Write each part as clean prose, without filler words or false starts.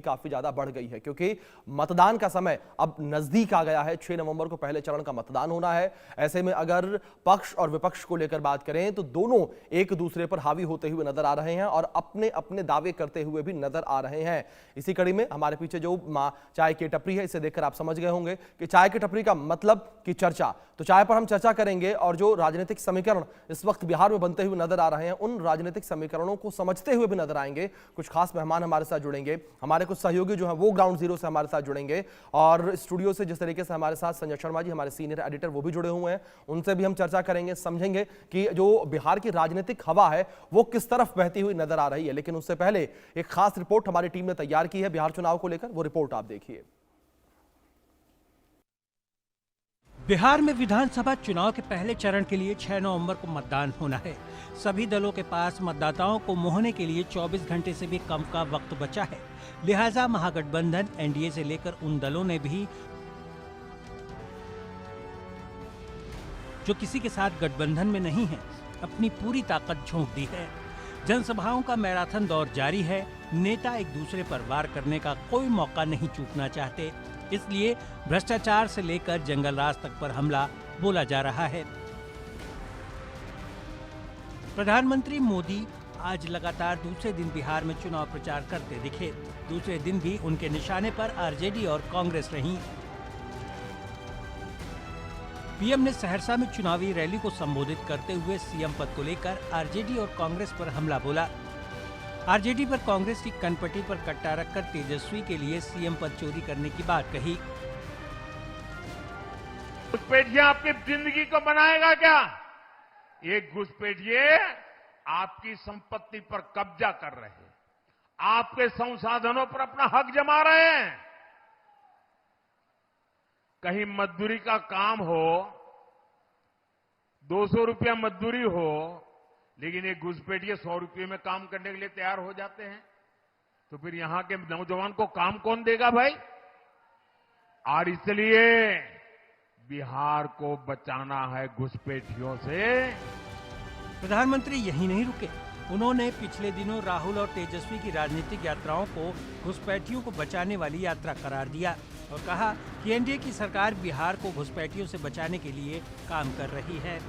काफी ज्यादा बढ़ गई है क्योंकि मतदान का समय अब नजदीक आ गया है। 6 नवंबर को पहले चरण का मतदान होना है। ऐसे में अगर पक्ष और विपक्ष को लेकर बात करें तो दोनों एक दूसरे पर हावी होते हुए नजर आ रहे हैं और अपने अपने दावे करते हुए भी नजर आ रहे हैं। इसी कड़ी में हमारे पीछे जो चाय की टपरी है, इसे देखकर आप समझ गए होंगे कि चाय की टपरी का मतलब की चर्चा। तो चाय पर हम चर्चा करेंगे और जो राजनीतिक समीकरण इस वक्त बिहार में बनते हुए नजर आ रहे हैं, उन राजनीतिक समीकरणों को समझते हुए भी नजर आएंगे। कुछ खास मेहमान हमारे साथ जुड़ेंगे, हमारे कुछ सहयोगी जो हैं वो ग्राउंड जीरो से हमारे साथ जुड़ेंगे और स्टूडियो से जिस तरीके से हमारे साथ संजय शर्मा जी, हमारे सीनियर एडिटर, वो भी जुड़े हुए हैं। उनसे भी हम चर्चा करेंगे, समझेंगे कि जो बिहार की राजनीतिक हवा है वो किस तरफ बहती हुई नजर आ रही है। लेकिन उससे पहले एक खास रिपोर्ट हमारी टीम ने तैयार की है बिहार चुनाव को लेकर, वो रिपोर्ट आप देखिए। बिहार में विधानसभा चुनाव के पहले चरण के लिए 6 नवंबर को मतदान होना है। सभी दलों के पास मतदाताओं को मोहने के लिए 24 घंटे से भी कम का वक्त बचा है। लिहाजा महागठबंधन, एनडीए से लेकर उन दलों ने भी जो किसी के साथ गठबंधन में नहीं है, अपनी पूरी ताकत झोंक दी है। जनसभाओं का मैराथन दौर जारी है। नेता एक दूसरे पर वार करने का कोई मौका नहीं चूकना चाहते, इसलिए भ्रष्टाचार से लेकर जंगल राज तक पर हमला बोला जा रहा है। प्रधानमंत्री मोदी आज लगातार दूसरे दिन बिहार में चुनाव प्रचार करते दिखे। दूसरे दिन भी उनके निशाने पर आरजेडी और कांग्रेस रही। पीएम ने सहरसा में चुनावी रैली को संबोधित करते हुए सीएम पद को लेकर आरजेडी और कांग्रेस पर हमला बोला। आरजेडी पर कांग्रेस की कनपटी पर कट्टा रखकर तेजस्वी के लिए सीएम पद चोरी करने की बात कही। घुसपैठिया आपकी जिंदगी को बनाएगा क्या? ये घुसपैठिए आपकी संपत्ति पर कब्जा कर रहे हैं, आपके संसाधनों पर अपना हक जमा रहे हैं। कहीं मजदूरी का काम हो, 200 रुपया मजदूरी हो, लेकिन ये घुसपैठिए 100 रुपये में काम करने के लिए तैयार हो जाते हैं। तो फिर यहां के नौजवान को काम कौन देगा भाई? और इसलिए बिहार को बचाना है घुसपैठियों से। प्रधानमंत्री यहीं नहीं रुके। उन्होंने पिछले दिनों राहुल और तेजस्वी की राजनीतिक यात्राओं को घुसपैठियों को बचाने वाली यात्रा करार दिया और कहा कि एनडीए की सरकार बिहार को घुसपैठियों से बचाने के लिए काम कर रही है।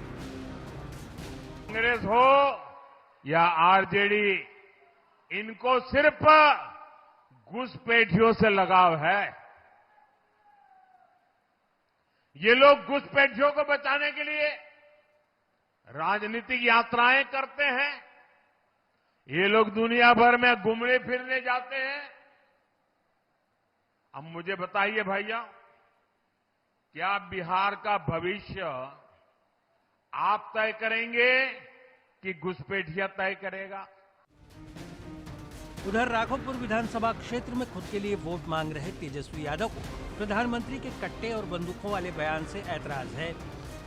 कांग्रेस हो या आरजेडी, इनको सिर्फ घुसपैठियों से लगाव है। ये लोग घुसपैठियों को बचाने के लिए राजनीतिक यात्राएं करते हैं। ये लोग दुनिया भर में घूमने फिरने जाते हैं। अब मुझे बताइए भैया, क्या बिहार का भविष्य आप तय करेंगे कि घुसपैठिया तय करेगा? उधर राघोपुर विधानसभा क्षेत्र में खुद के लिए वोट मांग रहे तेजस्वी यादव को प्रधानमंत्री के कट्टे और बंदूकों वाले बयान से ऐतराज है।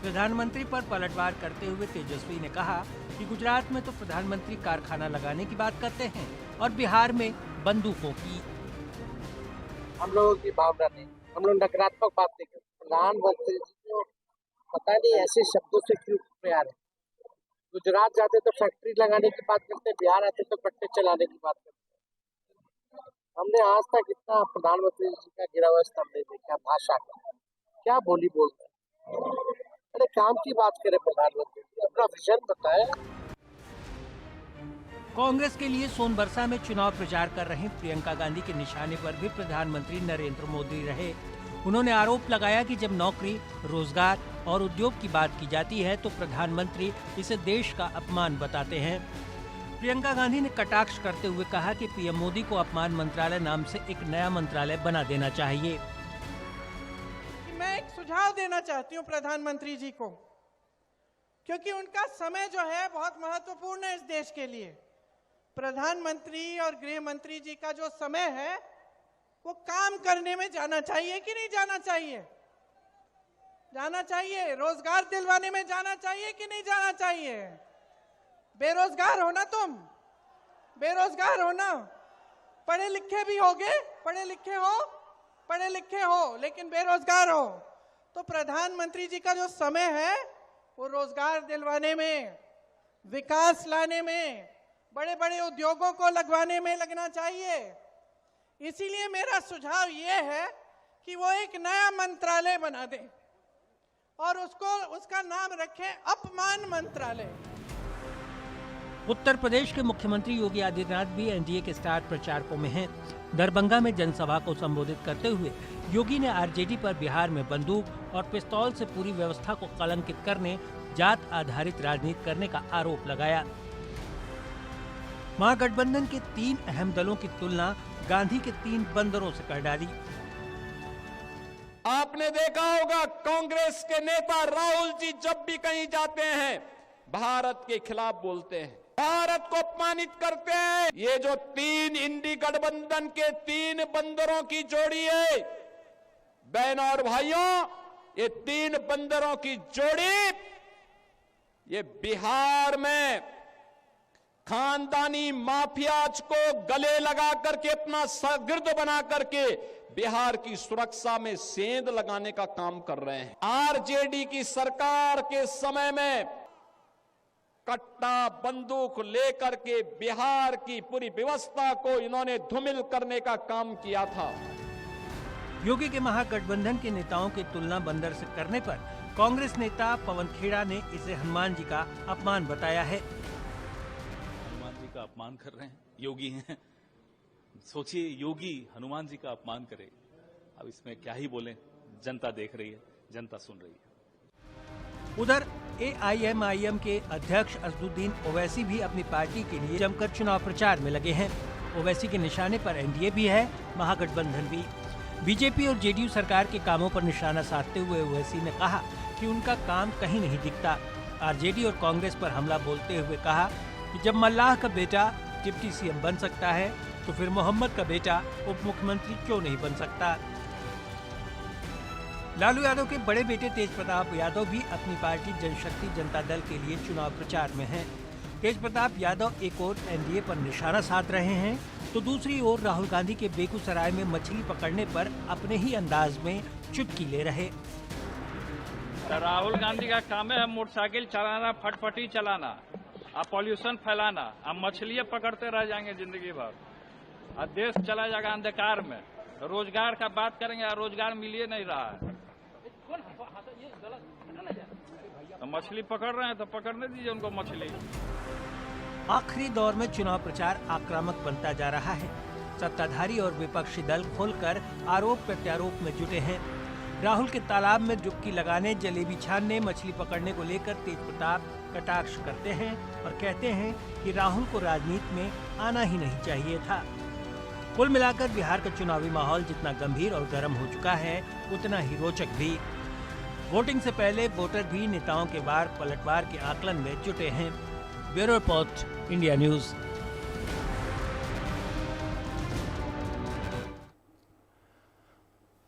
प्रधानमंत्री पर पलटवार करते हुए तेजस्वी ने कहा कि गुजरात में तो प्रधानमंत्री कारखाना लगाने की बात करते हैं और बिहार में बंदूकों की। हम लोगों की भावना नहीं, हम लोग नकारात्मक बात नहीं करते। प्रधानमंत्री जी को पता नहीं ऐसे शब्दों से क्यों प्यार है। गुजरात जाते तो फैक्ट्री लगाने की बात करते, बिहार आते तो कट्टे चलाने की बात करते। हमने आज तक इतना प्रधानमंत्री जी का गिरा हुआ स्तंभ नहीं देखा। भाषा का क्या बोली बोलते हैं। अरे काम की बात करें प्रधानमंत्री जी, अपना विजन बताएं। कांग्रेस के लिए सोनबरसा में चुनाव प्रचार कर रहे प्रियंका गांधी के निशाने पर भी प्रधानमंत्री नरेंद्र मोदी रहे। उन्होंने आरोप लगाया कि जब नौकरी, रोजगार और उद्योग की बात की जाती है तो प्रधानमंत्री इसे देश का अपमान बताते हैं। प्रियंका गांधी ने कटाक्ष करते हुए कहा कि पीएम मोदी को अपमान मंत्रालय नाम से एक नया मंत्रालय बना देना चाहिए। मैं एक सुझाव देना चाहती हूं प्रधानमंत्री जी को, क्योंकि उनका समय जो है बहुत महत्वपूर्ण है इस देश के लिए। प्रधानमंत्री और गृह मंत्री जी का जो समय है वो काम करने में जाना चाहिए कि नहीं जाना चाहिए? जाना चाहिए। रोजगार दिलवाने में जाना चाहिए कि नहीं जाना चाहिए? बेरोजगार हो ना तुम, बेरोजगार हो ना, पढ़े लिखे भी होगे, पढ़े लिखे हो लेकिन बेरोजगार हो। तो प्रधानमंत्री जी का जो समय है वो रोजगार दिलवाने में, विकास लाने में, बड़े बड़े उद्योगों को लगवाने में लगना चाहिए। इसीलिए मेरा सुझाव ये है कि वो एक नया मंत्रालय बना दे और उसका नाम रखें अपमान मंत्रालय। उत्तर प्रदेश के मुख्यमंत्री योगी आदित्यनाथ भी एनडीए के स्टार प्रचारकों में हैं। दरभंगा में जनसभा को संबोधित करते हुए योगी ने आरजेडी पर बिहार में बंदूक और पिस्तौल से पूरी व्यवस्था को कलंकित करने, जात आधारित राजनीति करने का आरोप लगाया। महागठबंधन के 3 अहम दलों की तुलना गांधी के 3 बंदरों से कर डाली। आपने देखा होगा कांग्रेस के नेता राहुल जी जब भी कहीं जाते हैं भारत के खिलाफ बोलते हैं, भारत को अपमानित करते हैं। ये जो 3 इंडी गठबंधन के 3 बंदरों की जोड़ी है, बहनों और भाइयों, ये 3 बंदरों की जोड़ी ये बिहार में खानदानी माफियाज को गले लगा करके अपना शागिर्द बना करके बिहार की सुरक्षा में सेंध लगाने का काम कर रहे हैं। आरजेडी की सरकार के समय में कट्टा बंदूक लेकर के बिहार की पूरी व्यवस्था को इन्होंने धूमिल करने का काम किया था। योगी के महागठबंधन के नेताओं की तुलना बंदर से करने पर कांग्रेस नेता पवन खेड़ा ने इसे हनुमान जी का अपमान बताया है। हनुमान जी का अपमान कर रहे हैं, योगी हैं। सोचिए योगी हनुमान जी का अपमान करे, अब इसमें क्या ही बोलें। जनता देख रही है, जनता सुन रही है। उधर एआईएमआईएम के अध्यक्ष असदुद्दीन ओवैसी भी अपनी पार्टी के लिए जमकर चुनाव प्रचार में लगे हैं। ओवैसी के निशाने पर एनडीए भी है, महागठबंधन भी। बीजेपी और जेडीयू सरकार के कामों पर निशाना साधते हुए ओवैसी ने कहा कि उनका काम कहीं नहीं दिखता। आरजेडी और कांग्रेस पर हमला बोलते हुए कहा कि जब मल्लाह का बेटा डिप्टी सीएम बन सकता है तो फिर मोहम्मद का बेटा उप मुख्यमंत्री क्यों नहीं बन सकता। लालू यादव के बड़े बेटे तेज प्रताप यादव भी अपनी पार्टी जनशक्ति जनता दल के लिए चुनाव प्रचार में हैं। तेज प्रताप यादव एक ओर एनडीए पर निशाना साध रहे हैं तो दूसरी ओर राहुल गांधी के बेगूसराय में मछली पकड़ने पर अपने ही अंदाज में चुटकी ले रहे। राहुल गांधी का काम है मोटरसाइकिल चलाना, फटफटी चलाना, अब पॉल्यूशन फैलाना, अब मछलियां पकड़ते रह जाएंगे जिंदगी भर, और देश चला जाएगा अंधकार में। रोजगार का बात करेंगे, रोजगार मिल ही नहीं रहा है। तो मछली पकड़ रहे हैं तो पकड़ने दीजिए उनको मछली। आखिरी दौर में चुनाव प्रचार आक्रामक बनता जा रहा है। सत्ताधारी और विपक्षी दल खुलकर आरोप प्रत्यारोप में जुटे हैं। राहुल के तालाब में डुबकी लगाने, जलेबी छानने, मछली पकड़ने को लेकर तेज प्रताप कटाक्ष करते हैं और कहते हैं कि राहुल को राजनीति में आना ही नहीं चाहिए था। कुल मिलाकर बिहार का चुनावी माहौल जितना गंभीर और गर्म हो चुका है उतना ही रोचक भी। वोटिंग से पहले वोटर भी नेताओं के बार पलटवार के आकलन में जुटे हैं। Bureau report, India news.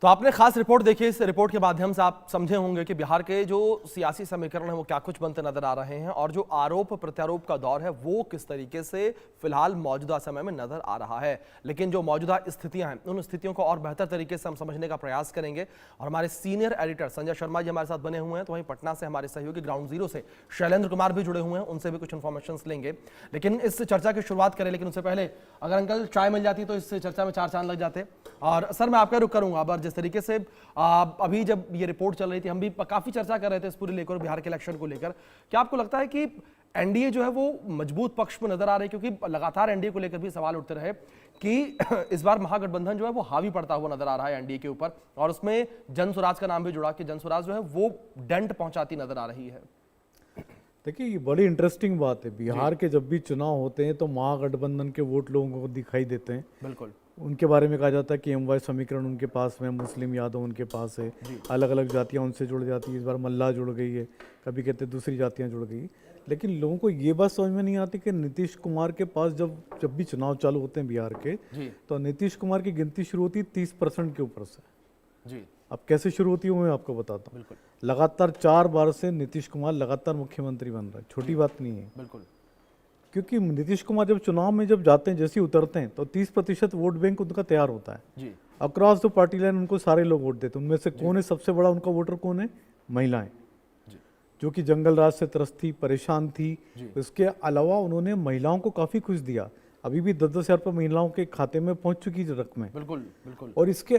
तो आपने खास रिपोर्ट देखी। इस रिपोर्ट के माध्यम से आप समझे होंगे कि बिहार के जो सियासी समीकरण है वो क्या कुछ बनते नजर आ रहे हैं और जो आरोप प्रत्यारोप का दौर है वो किस तरीके से फिलहाल मौजूदा समय में नजर आ रहा है। लेकिन जो मौजूदा स्थितियां हैं उन स्थितियों को और बेहतर तरीके से हम समझने का प्रयास करेंगे और हमारे सीनियर एडिटर संजय शर्मा जी हमारे साथ बने हुए हैं। तो वहीं पटना से हमारे सहयोगी ग्राउंड जीरो से शैलेंद्र कुमार भी जुड़े हुए हैं, उनसे भी कुछ इन्फॉर्मेशन लेंगे। लेकिन इस चर्चा की शुरुआत करें, लेकिन उससे पहले अगर अंकल चाय मिल जाती तो इस चर्चा में 4 चांद लग जाते। और सर मैं आपका रुख करूंगा। अब जिस तरीके से अभी जब ये रिपोर्ट चल रही थी हम भी काफी चर्चा कर रहे थे इस पूरे लेकर, बिहार के इलेक्शन को लेकर, क्या आपको लगता है कि एनडीए जो है वो मजबूत पक्ष में नजर आ रही है? क्योंकि लगातार एनडीए को लेकर भी सवाल उठते रहे कि इस बार महागठबंधन जो है वो हावी पड़ता हुआ नजर आ रहा है एनडीए के ऊपर, और उसमें जनसुराज का नाम भी जुड़ा कि जनसुराज जो है वो डेंट पहुंचाती नजर आ रही है। देखिए ये बड़ी इंटरेस्टिंग बात है। बिहार के जब भी चुनाव होते हैं तो महागठबंधन के वोट लोगों को दिखाई देते हैं। बिल्कुल, उनके बारे में कहा जाता है कि एमवाई समीकरण उनके पास में, मुस्लिम यादव उनके पास है, अलग अलग जातियां उनसे जुड़ जाती है। इस बार मल्लाह जुड़ गई है, कभी कहते दूसरी जातियां जुड़ गई। लेकिन लोगों को ये बात समझ में नहीं आती कि नीतीश कुमार के पास जब भी चुनाव चालू होते हैं बिहार के तो नीतीश कुमार की गिनती शुरू होती है 30% के ऊपर से जी। अब कैसे शुरू होती है वो मैं आपको बताता हूँ। लगातार 4 बार से नीतीश कुमार लगातार मुख्यमंत्री बन रहा है, छोटी बात नहीं है। बिल्कुल, क्योंकि नीतीश कुमार जब चुनाव में जब जाते हैं, जैसे ही उतरते हैं तो 30% वोट बैंक उनका तैयार होता है जी। अक्रॉस द पार्टी लाइन उनको सारे लोग वोट देते हैं। उनमें से कौन है सबसे बड़ा उनका वोटर, कौन है? महिलाएं, जो कि जंगल राज से त्रस्त थी, परेशान थी। इसके अलावा उन्होंने महिलाओं को काफी कुछ दिया। अभी भी 10-10 हज़ार रुपये महिलाओं के खाते में पहुंच चुकी रकमें। बिल्कुल बिल्कुल। और इसके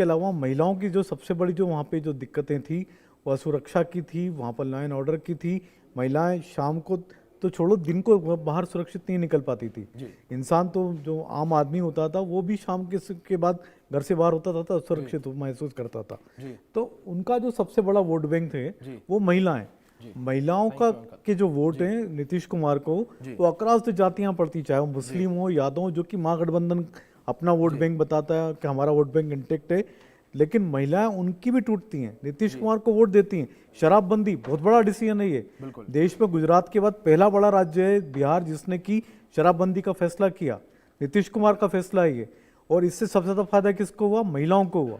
अलावा महिलाओं की जो सबसे बड़ी जो वहाँ पे जो दिक्कतें थी वह सुरक्षा की थी, वहाँ पर लॉ एंड ऑर्डर की थी। महिलाएं शाम को तो छोड़ो, दिन को बाहर सुरक्षित नहीं निकल पाती थी। इंसान तो जो आम आदमी होता था वो भी शाम के बाद घर से बाहर होता था सुरक्षित महसूस करता था। तो उनका जो सबसे बड़ा वोट बैंक थे वो महिलाएं। महिलाओं का के जो वोट हैं नीतीश कुमार को, वो अक्रॉस द जातियां पड़ती, चाहे वो मुस्लिम हो, यादव हो, जो कि महागठबंधन अपना वोट बैंक बताता है कि हमारा वोट बैंक इंटेक्ट है, लेकिन महिलाएं उनकी भी टूटती हैं, नीतीश कुमार को वोट देती हैं। शराबबंदी बहुत बड़ा डिसीजन है ये, देश में गुजरात के बाद पहला बड़ा राज्य है बिहार जिसने की शराबबंदी का फैसला किया, नीतीश कुमार का फैसला है ये। और इससे सबसे ज्यादा फायदा किसको हुआ? महिलाओं को हुआ।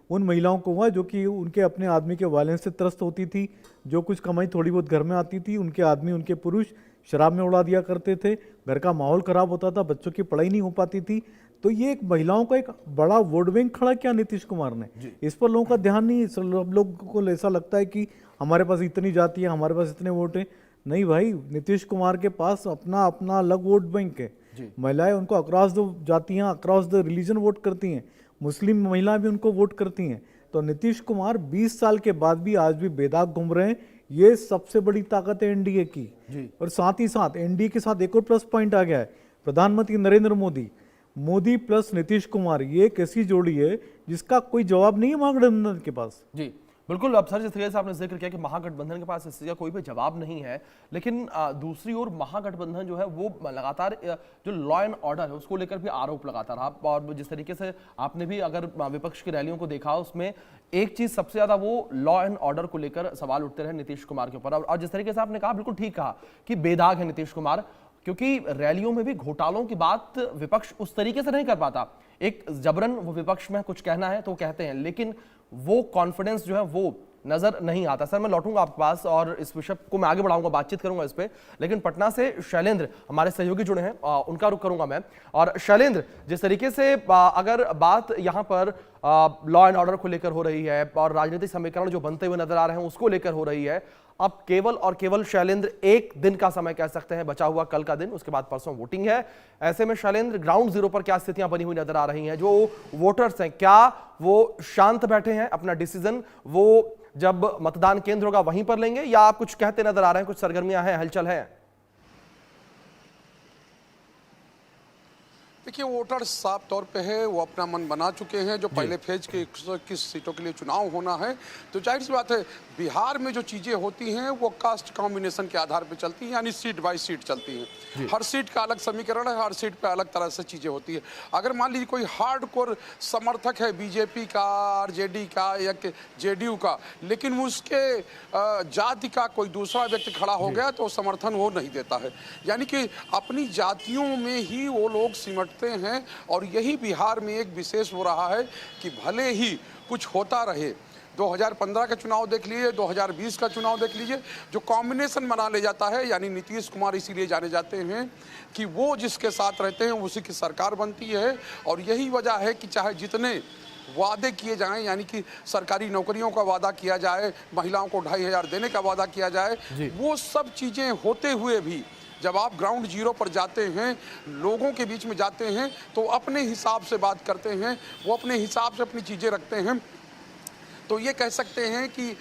उन महिलाओं को हुआ जो कि उनके अपने आदमी के वायलेंस से त्रस्त होती थी, जो कुछ कमाई थोड़ी बहुत घर में आती थी, उनके आदमी, उनके पुरुष शराब में उड़ा दिया करते थे, घर का माहौल खराब होता था, बच्चों की पढ़ाई नहीं हो पाती थी। तो ये एक महिलाओं का एक बड़ा वोट बैंक खड़ा किया नीतीश कुमार ने। इस पर लोगों का ध्यान नहीं, सब लोगों को ऐसा लगता है कि हमारे पास इतनी जाति है, हमारे पास इतने वोट हैं। नहीं भाई, नीतीश कुमार के पास अपना अलग वोट बैंक है। महिलाएं उनको अक्रॉस द जातियां, अक्रॉस द रिलीजन वोट करती हैं, मुस्लिम महिलाएं भी उनको वोट करती हैं। तो नीतीश कुमार 20 साल के बाद भी आज भी बेदाग घूम रहे हैं। ये सबसे बड़ी ताकत है एनडीए की। और साथ ही साथ एनडीए के साथ एक और प्लस पॉइंट आ गया है, प्रधानमंत्री नरेंद्र मोदी प्लस नीतीश कुमार, ये एक ऐसी जोड़ी है जिसका कोई जवाब नहीं है महागठबंधन के पास। जी बिल्कुल। अब सर जिस तरीके से आपने जिक्र किया कि महागठबंधन के पास इसका कोई भी जवाब नहीं है, लेकिन दूसरी ओर महागठबंधन जो है वो लगातार जो लॉ एंड ऑर्डर है उसको लेकर भी आरोप लगाता रहा। और जिस तरीके से आपने भी अगर विपक्ष की रैलियों को देखा, उसमें एक चीज सबसे ज्यादा वो लॉ एंड ऑर्डर को लेकर सवाल उठते रहे नीतीश कुमार के ऊपर। और जिस तरीके से आपने कहा, बिल्कुल ठीक कहा कि बेदाग है नीतीश कुमार, क्योंकि रैलियों में भी घोटालों की बात विपक्ष उस तरीके से नहीं कर पाता। एक जबरन वो विपक्ष में कुछ कहना है तो कहते हैं, लेकिन वो कॉन्फिडेंस जो है वो नजर नहीं आता। सर मैं लौटूंगा आपके पास और इस विषय को मैं आगे बढ़ाऊंगा, बातचीत करूंगा इस पे, लेकिन पटना से शैलेंद्र हमारे सहयोगी जुड़े हैं, उनका रुख करूंगा मैं। और शैलेंद्र, जिस तरीके से अगर बात यहां पर लॉ एंड ऑर्डर को लेकर हो रही है और राजनीतिक समीकरण जो बनते हुए नजर आ रहे हैं उसको लेकर हो रही है, अब केवल और केवल शैलेंद्र एक दिन का समय कह सकते हैं बचा हुआ, कल का दिन, उसके बाद परसों वोटिंग है। ऐसे में शैलेंद्र, ग्राउंड जीरो पर क्या स्थितियां बनी हुई नजर आ रही हैं? जो वोटर्स हैं क्या वो शांत बैठे हैं, अपना डिसीजन वो जब मतदान केंद्र होगा वहीं पर लेंगे, या आप कुछ कहते नजर आ रहे हैं, कुछ सरगर्मियां हैं, हलचल है? देखिए, वोटर साफ तौर पे है, वो अपना मन बना चुके हैं। जो पहले फेज के 121 सीटों के लिए चुनाव होना है, तो जाहिर सी बात है बिहार में जो चीज़ें होती हैं वो कास्ट कॉम्बिनेशन के आधार पे चलती हैं, यानी सीट बाई सीट चलती हैं। हर सीट का अलग समीकरण है, हर सीट पे अलग तरह से चीज़ें होती है। अगर मान लीजिए कोई हार्डकोर समर्थक है बीजेपी का, आरजेडी का या जेडीयू का, लेकिन उसके जाति का कोई दूसरा व्यक्ति खड़ा हो गया तो समर्थन वो नहीं देता है। यानी कि अपनी जातियों में ही वो लोग सिमटते हैं। और यही बिहार में एक विशेष हो रहा है कि भले ही कुछ होता रहे, 2015 का चुनाव देख लीजिए, 2020 का चुनाव देख लीजिए, जो कॉम्बिनेशन बना ले जाता है, यानी नीतीश कुमार इसीलिए जाने जाते हैं कि वो जिसके साथ रहते हैं उसी की सरकार बनती है। और यही वजह है कि चाहे जितने वादे किए जाएं, यानी कि सरकारी नौकरियों का वादा किया जाए, महिलाओं को 2500 देने का वादा किया जाए, वो सब चीज़ें होते हुए भी जब आप ग्राउंड जीरो पर जाते हैं, लोगों के बीच में जाते हैं, तो अपने हिसाब से बात करते हैं, वो अपने हिसाब से अपनी चीज़ें रखते हैं। तो ये कह सकते हैं कि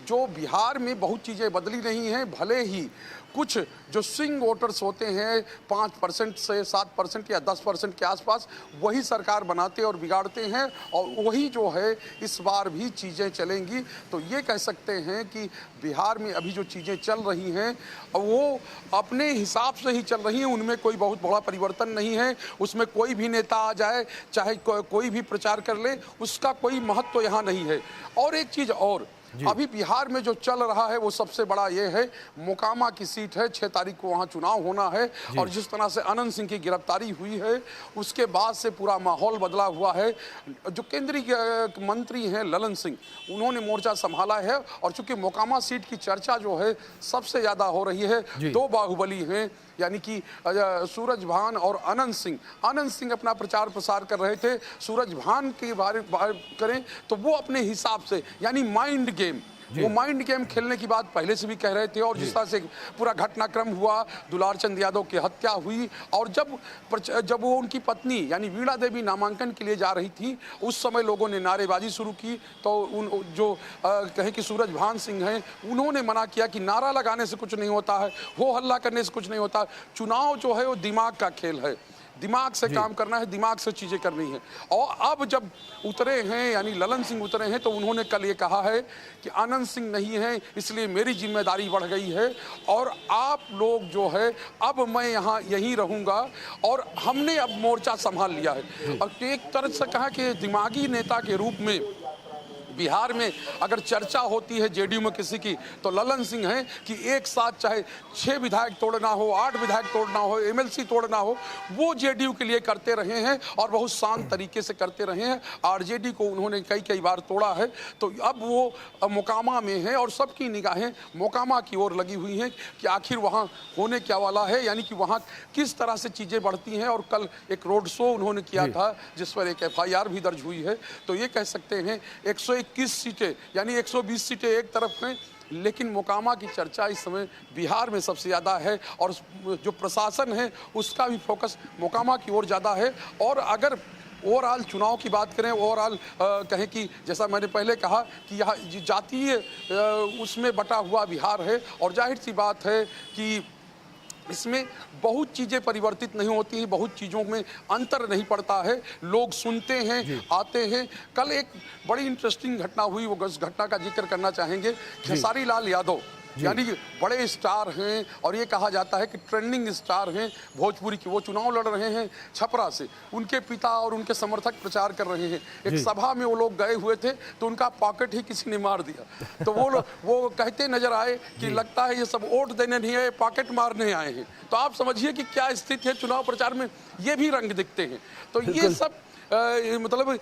जो बिहार में बहुत चीज़ें बदली नहीं हैं, भले ही कुछ जो स्विंग वोटर्स होते हैं 5% से 7% या 10% के आसपास, वही सरकार बनाते और बिगाड़ते हैं, और वही जो है इस बार भी चीज़ें चलेंगी। तो ये कह सकते हैं कि बिहार में अभी जो चीज़ें चल रही हैं वो अपने हिसाब से ही चल रही हैं, उनमें कोई बहुत बड़ा परिवर्तन नहीं है। उसमें कोई भी नेता आ जाए, चाहे कोई भी प्रचार कर ले, उसका कोई महत्व यहाँ नहीं है। और एक चीज़ और, अभी बिहार में जो चल रहा है वो सबसे बड़ा ये है, मोकामा की सीट है, 6 तारीख को वहाँ चुनाव होना है। और जिस तरह से अनंत सिंह की गिरफ्तारी हुई है, उसके बाद से पूरा माहौल बदला हुआ है। जो केंद्रीय मंत्री हैं ललन सिंह, उन्होंने मोर्चा संभाला है। और चूंकि मोकामा सीट की चर्चा जो है सबसे ज़्यादा हो रही है, 2 बाहुबली हैं, यानी कि सूरजभान और अनंत सिंह अपना प्रचार प्रसार कर रहे थे। सूरजभान की बात करें तो वो अपने हिसाब से, यानी माइंड गेम, वो माइंड गेम खेलने की बात पहले से भी कह रहे थे। और जिस तरह से पूरा घटनाक्रम हुआ, दुलार चंद यादव की हत्या हुई, और जब वो उनकी पत्नी यानी वीणा देवी नामांकन के लिए जा रही थी, उस समय लोगों ने नारेबाजी शुरू की। तो जो कहें कि सूरजभान सिंह हैं, उन्होंने मना किया कि नारा लगाने से कुछ नहीं होता है, हो हल्ला करने से कुछ नहीं होता। चुनाव जो है वो दिमाग का खेल है, दिमाग से काम करना है, दिमाग से चीजें करनी है। और अब जब उतरे हैं यानी ललन सिंह उतरे हैं, तो उन्होंने कल ये कहा है कि आनंद सिंह नहीं है, इसलिए मेरी जिम्मेदारी बढ़ गई है और आप लोग जो है अब मैं यहाँ यहीं रहूंगा। और हमने अब मोर्चा संभाल लिया है। और एक तरह से कहा कि दिमागी नेता के रूप में बिहार में अगर चर्चा होती है जेडीयू में किसी की, तो ललन सिंह हैं कि एक साथ चाहे 6 विधायक तोड़ना हो, 8 विधायक तोड़ना हो, एमएलसी तोड़ना हो, वो जेडीयू के लिए करते रहे हैं और बहुत शांत तरीके से करते रहे हैं। आरजेडी को उन्होंने कई बार तोड़ा है। तो अब वो मोकामा में है और सबकी निगाहें मोकामा की ओर लगी हुई हैं कि आखिर वहाँ होने क्या वाला है, यानी कि वहाँ किस तरह से चीज़ें बढ़ती हैं। और कल एक रोड शो उन्होंने किया था जिस पर एक FIR भी दर्ज हुई है। तो ये कह सकते हैं 121 सीटें यानी 120 सीटें एक तरफ हैं, लेकिन मोकामा की चर्चा इस समय बिहार में सबसे ज़्यादा है। और जो प्रशासन है उसका भी फोकस मोकामा की ओर ज़्यादा है। और अगर ओवरऑल चुनाव की बात करें, ओवरऑल कहें कि जैसा मैंने पहले कहा कि यहाँ जातीय उसमें बटा हुआ बिहार है। और जाहिर सी बात है कि इसमें बहुत चीज़ें परिवर्तित नहीं होती हैं, बहुत चीज़ों में अंतर नहीं पड़ता है। लोग सुनते हैं, आते हैं। कल एक बड़ी इंटरेस्टिंग घटना हुई, वो घटना का जिक्र करना चाहेंगे। खेसारी लाल यादव यानी बड़े स्टार हैं और ये कहा जाता है कि ट्रेंडिंग स्टार हैं भोजपुरी की, वो चुनाव लड़ रहे हैं छपरा से। उनके पिता और उनके समर्थक प्रचार कर रहे हैं। एक सभा में वो लोग गए हुए थे तो उनका पॉकेट ही किसी ने मार दिया। तो वो कहते नजर आए कि लगता है ये सब वोट देने नहीं आए, पॉकेट मारने आए हैं। तो आप समझिए कि क्या स्थिति है चुनाव प्रचार में, ये भी रंग दिखते हैं। तो ये सब मतलब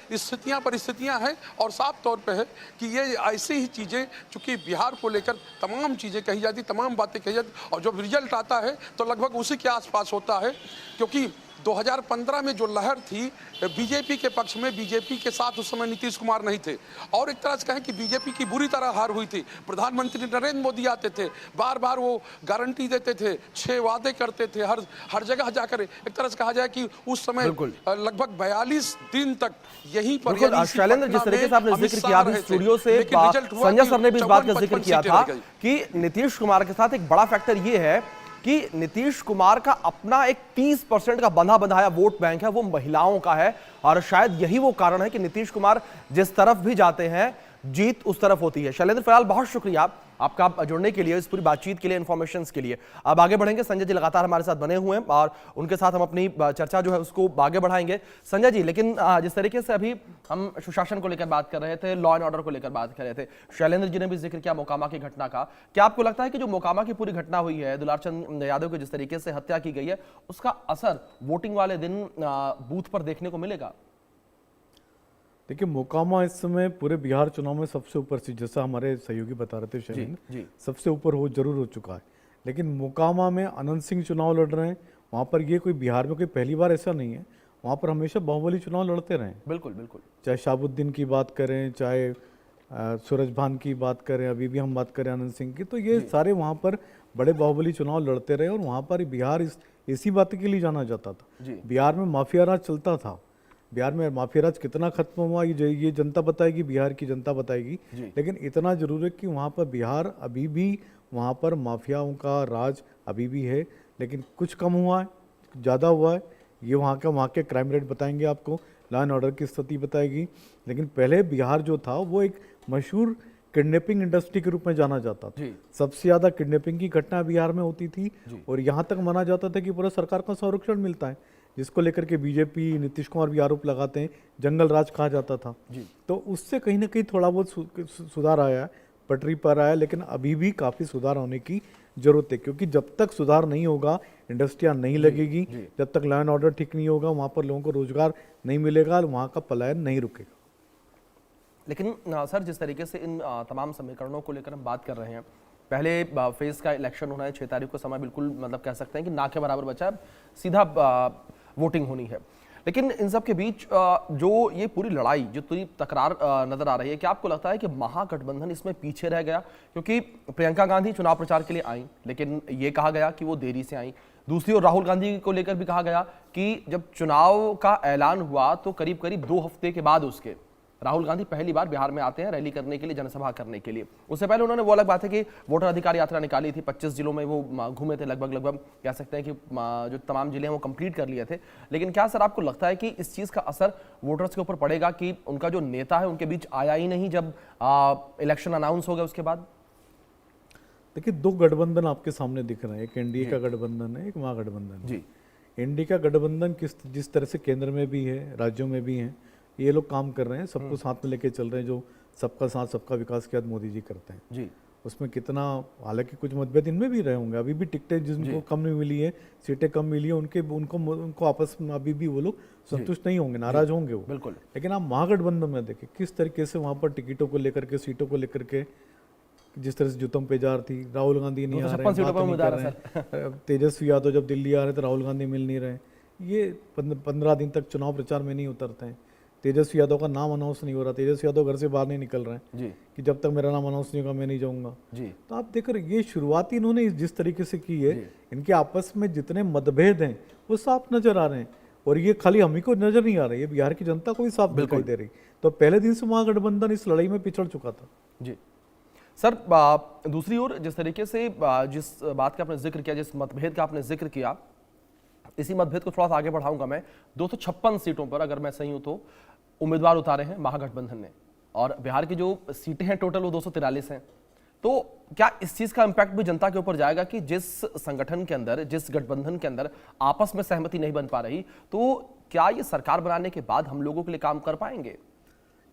परिस्थितियां हैं। और साफ तौर पे है कि ये ऐसी ही चीज़ें, चूंकि बिहार को लेकर तमाम चीज़ें कही जाती, तमाम बातें कही जाती, और जब रिजल्ट आता है तो लगभग उसी के आसपास होता है। क्योंकि 2015 में जो लहर थी बीजेपी के पक्ष में, बीजेपी के साथ उस समय नीतीश कुमार नहीं थे और एक तरह से कहें कि बीजेपी की बुरी तरह हार हुई थी। प्रधानमंत्री नरेंद्र मोदी आते थे, बार बार वो गारंटी देते थे, 6 वादे करते थे हर जगह जाकर। एक तरह से कहा जाए कि उस समय लगभग 42 दिन तक यहीं पर शैलेंद्र, जिस तरीके से आपने जिक्र किया अभी स्टूडियो से, संजय सर ने भी इस बात का जिक्र किया था कि नीतीश कुमार के साथ एक बड़ा फैक्टर ये है कि नीतीश कुमार का अपना एक 30% का बंधा बंधाया वोट बैंक है, वो महिलाओं का है। और शायद यही वो कारण है कि नीतीश कुमार जिस तरफ भी जाते हैं जीत उस तरफ होती है। शैलेंद्र, फिलहाल बहुत शुक्रिया आपका जुड़ने के लिए, इस पूरी बातचीत के लिए, इन्फॉर्मेशन के लिए। अब आगे बढ़ेंगे। संजय जी लगातार हमारे साथ बने हुए हैं और उनके साथ हम अपनी चर्चा जो है उसको आगे बढ़ाएंगे। संजय जी, लेकिन जिस तरीके से अभी हम सुशासन को लेकर बात कर रहे थे, लॉ एंड ऑर्डर को लेकर बात कर रहे थे, शैलेंद्र जी ने भी जिक्र किया मोकामा की घटना का। क्या आपको लगता है कि जो मोकामा की पूरी घटना हुई है, दुलार चंद यादव की जिस तरीके से हत्या की गई है, उसका असर वोटिंग वाले दिन बूथ पर देखने को मिलेगा? देखिए, मोकामा इस समय पूरे बिहार चुनाव में सबसे ऊपर से, जैसा हमारे सहयोगी बता रहे थे शैलेंद्र, सबसे ऊपर जरूर हो चुका है। लेकिन मोकामा में अनंत सिंह चुनाव लड़ रहे हैं। वहाँ पर ये कोई बिहार में कोई पहली बार ऐसा नहीं है, वहाँ पर हमेशा बाहुबली चुनाव लड़ते रहे। बिल्कुल बिल्कुल। चाहे शाहबुद्दीन की बात करें, चाहे सूरजभान की बात करें, अभी भी हम बात करें अनंत सिंह की, तो ये सारे वहाँ पर बड़े बाहुबली चुनाव लड़ते रहे। और वहाँ पर बिहार इसी बात के लिए जाना जाता था। बिहार में माफिया राज चलता था। बिहार में माफिया राज कितना खत्म हुआ ये जनता बताएगी, बिहार की जनता बताएगी। लेकिन इतना जरूर है कि वहाँ पर बिहार अभी भी, वहाँ पर माफियाओं का राज अभी भी है, लेकिन कुछ कम हुआ है, ज़्यादा हुआ है। ये वहाँ के क्राइम रेट बताएंगे आपको, लॉ एंड ऑर्डर की स्थिति बताएगी। लेकिन पहले बिहार जो था वो एक मशहूर किडनैपिंग इंडस्ट्री के रूप में जाना जाता था। सबसे ज़्यादा किडनैपिंग की घटना बिहार में होती थी और यहाँ तक माना जाता था कि पूरा सरकार का संरक्षण मिलता है, जिसको लेकर के बीजेपी, नीतीश कुमार भी आरोप लगाते हैं, जंगल राज कहा जाता था। तो उससे कहीं ना कहीं थोड़ा बहुत सुधार आया, पटरी पर आया, लेकिन अभी भी काफ़ी सुधार होने की जरूरत है। क्योंकि जब तक सुधार नहीं होगा, इंडस्ट्रियाँ नहीं लगेगी, जब तक लॉ एंड ऑर्डर ठीक नहीं होगा, वहाँ पर लोगों को रोजगार नहीं मिलेगा, वहाँ का पलायन नहीं रुकेगा। लेकिन सर, जिस तरीके से इन तमाम समीकरणों को लेकर हम बात कर रहे हैं, पहले फेज का इलेक्शन होना है, 6 तारीख को समय बिल्कुल मतलब कह सकते हैं कि ना के बराबर बचा है, सीधा वोटिंग होनी है। लेकिन इन सब के बीच जो ये पूरी लड़ाई, जो पूरी तकरार नजर आ रही है, क्या आपको लगता है कि महागठबंधन इसमें पीछे रह गया? क्योंकि प्रियंका गांधी चुनाव प्रचार के लिए आई, लेकिन ये कहा गया कि वो देरी से आई। दूसरी ओर राहुल गांधी को लेकर भी कहा गया कि जब चुनाव का ऐलान हुआ तो करीब करीब 2 हफ्ते के बाद उसके राहुल गांधी पहली बार बिहार में आते हैं रैली करने के लिए, जनसभा करने के लिए। उससे पहले उन्होंने वो अलग बात है कि वोटर अधिकार यात्रा निकाली थी, 25 जिलों में वो घूमे थे, लगभग कह सकते हैं कि जो तमाम जिले हैं वो कंप्लीट कर लिए थे। लेकिन क्या सर आपको लगता है कि इस चीज का असर वोटर्स के ऊपर पड़ेगा कि उनका जो नेता है उनके बीच आया ही नहीं जब इलेक्शन अनाउंस हो गया उसके बाद? देखिए, 2 गठबंधन आपके सामने दिख रहे हैं, एक एनडीए का गठबंधन है, एक महागठबंधन जी। एनडीए का गठबंधन जिस तरह से केंद्र में भी है, राज्यों में भी है, ये लोग काम कर रहे हैं, सबको साथ में लेके चल रहे हैं, जो सबका साथ सबका विकास के बाद मोदी जी करते हैं जी। उसमें कितना, हालांकि कुछ मतभेद इनमें भी रहे होंगे, अभी भी टिकटें जिनको कम नहीं मिली है, सीटें कम मिली है, उनको आपस में अभी भी वो लोग संतुष्ट नहीं होंगे, नाराज होंगे वो, बिल्कुल। लेकिन आप महागठबंधन में देखें किस तरीके से वहाँ पर टिकटों को लेकर के, सीटों को लेकर के जिस तरह से जुतम पेजार थी, राहुल गांधी नहीं आ रहे, बात नहीं कर रहे हैं, तेजस्वी यादव जब दिल्ली आ रहे तो राहुल गांधी मिल नहीं रहे, ये 15 दिन तक चुनाव प्रचार में नहीं उतरते हैं, तेजस्वी यादव का नाम अनाउंस नहीं हो रहा, तेजस्वी यादव घर से बाहर नहीं निकल रहे हैं जी। कि जब तक मेरा नाम अनाउंस नहीं होगा मैं नहीं जाऊंगा जी। तो आप देख रहे, ये शुरुआती इन्होंने जिस तरीके से की है, इनके आपस में जितने मतभेद हैं वो साफ नजर आ रहे हैं, और ये खाली हम ही को नजर नहीं आ रहा है, ये बिहार की जनता को भी साफ दिखाई दे रही। तो पहले दिन से महागठबंधन इस लड़ाई में पिछड़ चुका था। जी सर, दूसरी ओर जिस तरीके से जिस बात का आपने जिक्र किया, जिस मतभेद का आपने जिक्र किया, इसी मतभेद को थोड़ा सा आगे बढ़ाऊंगा मैं। 256 सीटों पर अगर मैं सही हूं तो उम्मीदवार उतारे हैं महागठबंधन ने, और बिहार की जो सीटें हैं टोटल वो 243 हैं। तो क्या इस चीज का इंपैक्ट भी जनता के ऊपर जाएगा कि जिस संगठन के अंदर, जिस गठबंधन के अंदर आपस में सहमति नहीं बन पा रही, तो क्या ये सरकार बनाने के बाद हम लोगों के लिए काम कर पाएंगे?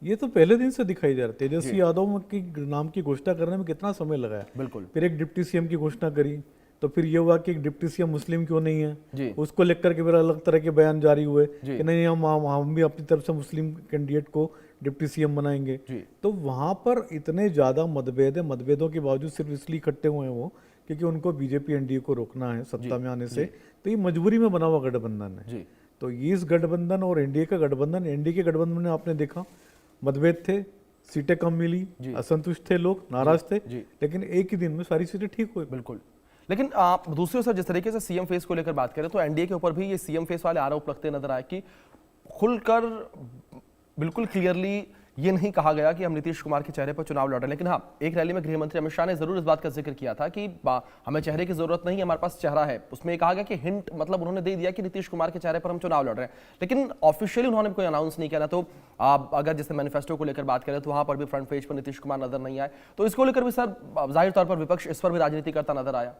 ये तो पहले दिन से दिखाई दे रहा है। तेजस्वी यादव की नाम की घोषणा करने में कितना समय लगा है, बिल्कुल। फिर एक डिप्टी सीएम की घोषणा करी, तो फिर ये हुआ कि एक डिप्टी सीएम मुस्लिम क्यों नहीं है, उसको लेकर के फिर अलग तरह के बयान जारी हुए कि नहीं हम भी अपनी तरफ से मुस्लिम कैंडिडेट को डिप्टी सीएम बनाएंगे। तो वहां पर इतने ज्यादा मतभेद है, मतभेदों के बावजूद सिर्फ इसलिए इकट्ठे हुए हैं वो क्योंकि उनको बीजेपी एनडीए को रोकना है सत्ता में आने से, तो ये मजबूरी में बना हुआ गठबंधन है। तो ये इस गठबंधन और एनडीए का गठबंधन, एनडीए के गठबंधन में आपने देखा मतभेद थे, सीटें कम मिली, असंतुष्ट थे लोग, नाराज थे, लेकिन एक ही दिन में सारी सीटें ठीक हुई। बिल्कुल। लेकिन दूसरी ओर जिस तरीके से सीएम फेस को लेकर बात करें तो एनडीए के ऊपर भी ये सीएम फेस वाले आरोप लगते नजर आए कि खुलकर बिल्कुल क्लियरली ये नहीं कहा गया कि हम नीतीश कुमार के चेहरे पर चुनाव लड़ रहे हैं। लेकिन हाँ, एक रैली में गृह मंत्री अमित शाह ने जरूर इस बात का जिक्र किया था कि हमें चेहरे की जरूरत नहीं है, हमारे पास चेहरा है। उसमें कहा गया कि हिंट मतलब उन्होंने दे दिया कि नीतीश कुमार के चेहरे पर हम चुनाव लड़ रहे हैं, लेकिन ऑफिशियली उन्होंने कोई अनाउंस नहीं किया। तो अगर जैसे मैनिफेस्टो को लेकर बात करें तो वहां पर भी फ्रंट पेज पर नीतीश कुमार नजर नहीं आए, तो इसको लेकर भी सर जाहिर तौर पर विपक्ष इस पर भी राजनीति करता नजर आया।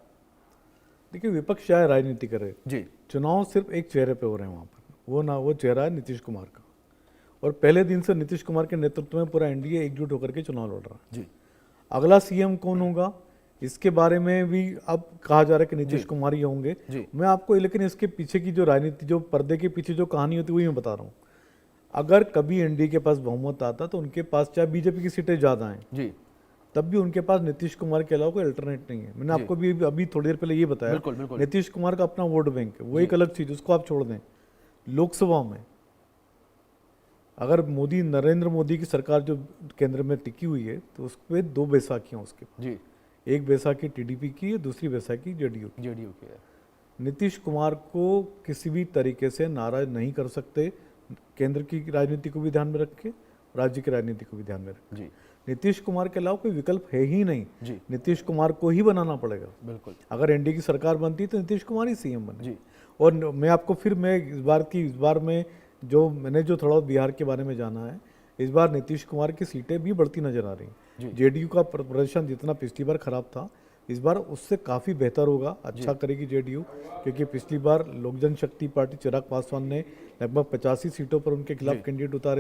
देखिए, विपक्ष चाहे राजनीति करे जी, चुनाव सिर्फ एक चेहरे पे हो रहे हैं वहां पर, वो चेहरा है नीतीश कुमार का, और पहले दिन से नीतीश कुमार के नेतृत्व में पूरा एनडीए एकजुट होकर के चुनाव लड़ रहा है। जी। अगला सीएम कौन होगा इसके बारे में भी अब कहा जा रहा है कि नीतीश कुमार ही होंगे। मैं आपको, लेकिन इसके पीछे की जो राजनीति, जो पर्दे के पीछे जो कहानी होती है वही मैं बता रहा हूँ। अगर कभी एनडीए के पास बहुमत आता तो उनके पास चाहे बीजेपी की सीटें ज्यादा हैं, तब भी उनके पास नीतीश कुमार के अलावा कोई अल्टरनेट नहीं है। मैंने आपको भी अभी थोड़ी देर पहले ये बताया, बिल्कुल, बिल्कुल। नीतीश कुमार का अपना वोट बैंक है, वो एक अलग चीज, उसको आप छोड़ दें। लोकसभा में अगर नरेंद्र मोदी की सरकार जो केंद्र में टिकी हुई है तो उस पर 2 बैसाखियां उसके पास, एक बैसाखी टीडीपी की है, दूसरी बैसाखी जेडीयू की है। नीतीश कुमार को किसी भी तरीके से नाराज नहीं कर सकते, केंद्र की राजनीति को भी ध्यान में रख के, राज्य की राजनीति को भी ध्यान में रख के। नीतीश कुमार के अलावा कोई विकल्प है ही नहीं, नीतीश कुमार को ही बनाना पड़ेगा। बिल्कुल। अगर एनडीए की सरकार बनती तो नीतीश कुमार ही सीएम बने। और मैं आपको फिर इस बार में मैंने जो थोड़ा बिहार के बारे में जाना है, इस बार नीतीश कुमार की सीटें भी बढ़ती नजर आ रही। जेडीयू का प्रदर्शन जितना पिछली बार खराब था, इस बार उससे काफी बेहतर होगा, अच्छा करेगी जेडीयू, क्योंकि पिछली बार लोक जनशक्ति पार्टी चिराग पासवान ने लगभग 85 सीटों पर उनके खिलाफ कैंडिडेट उतारे।